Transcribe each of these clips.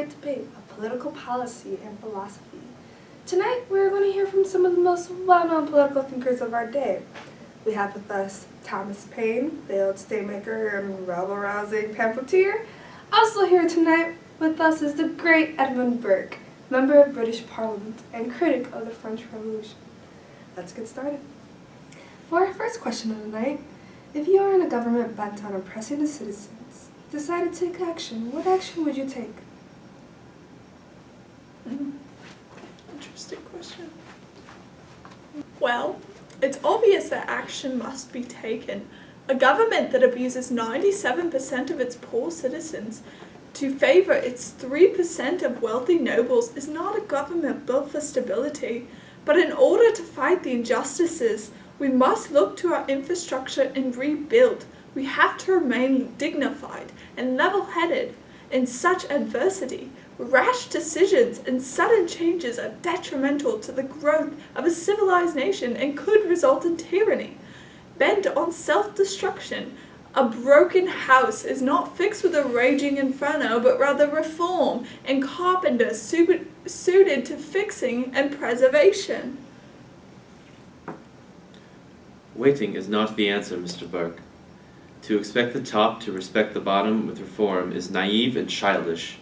great debate of political policy and philosophy. Tonight, we're going to hear from some of the most well-known political thinkers of our day. We have with us Thomas Paine, the old statemaker and rebel-rousing pamphleteer. Also here tonight with us is the great Edmund Burke, member of British Parliament and critic of the French Revolution. Let's get started. For our first question of the night, if you are in a government bent on oppressing the citizens, decide to take action, what action would you take? Interesting question. Well, it's obvious that action must be taken. A government that abuses 97% of its poor citizens to favor its 3% of wealthy nobles is not a government built for stability. But in order to fight the injustices, we must look to our infrastructure and rebuild. We have to remain dignified and level-headed in such adversity. Rash decisions and sudden changes are detrimental to the growth of a civilized nation and could result in tyranny. Bent on self-destruction, a broken house is not fixed with a raging inferno, but rather reform and carpenter suited to fixing and preservation. Waiting is not the answer, Mr. Burke. To expect the top to respect the bottom with reform is naive and childish.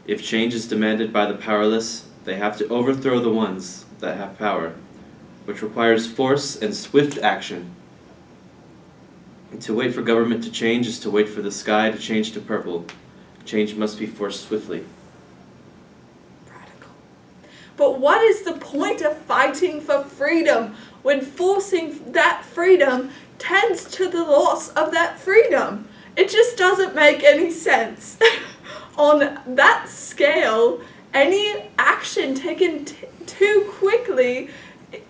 If change is demanded by the powerless, they have to overthrow the ones that have power, which requires force and swift action. To wait for government to change is to wait for the sky to change to purple. Change must be forced swiftly. Radical. But what is the point of fighting for freedom when forcing that freedom tends to the loss of that freedom? It just doesn't make any sense. On that scale, any action taken too quickly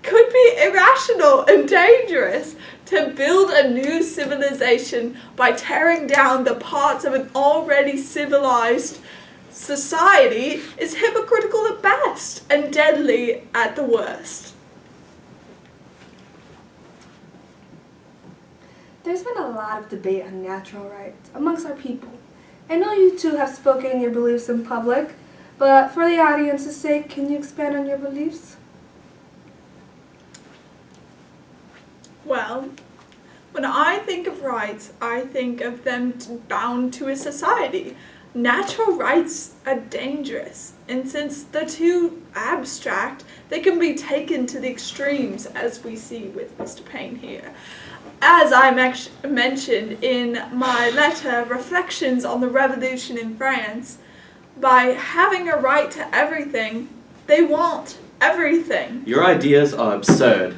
could be irrational and dangerous. To build a new civilization by tearing down the parts of an already civilized society is hypocritical at best and deadly at the worst. There's been a lot of debate on natural rights amongst our people. I know you two have spoken your beliefs in public, but for the audience's sake, can you expand on your beliefs? Well, when I think of rights, I think of them bound to a society. Natural rights are dangerous, and since they're too abstract, they can be taken to the extremes, as we see with Mr. Paine here. As I mentioned in my letter, Reflections on the Revolution in France, by having a right to everything, they want everything. Your ideas are absurd.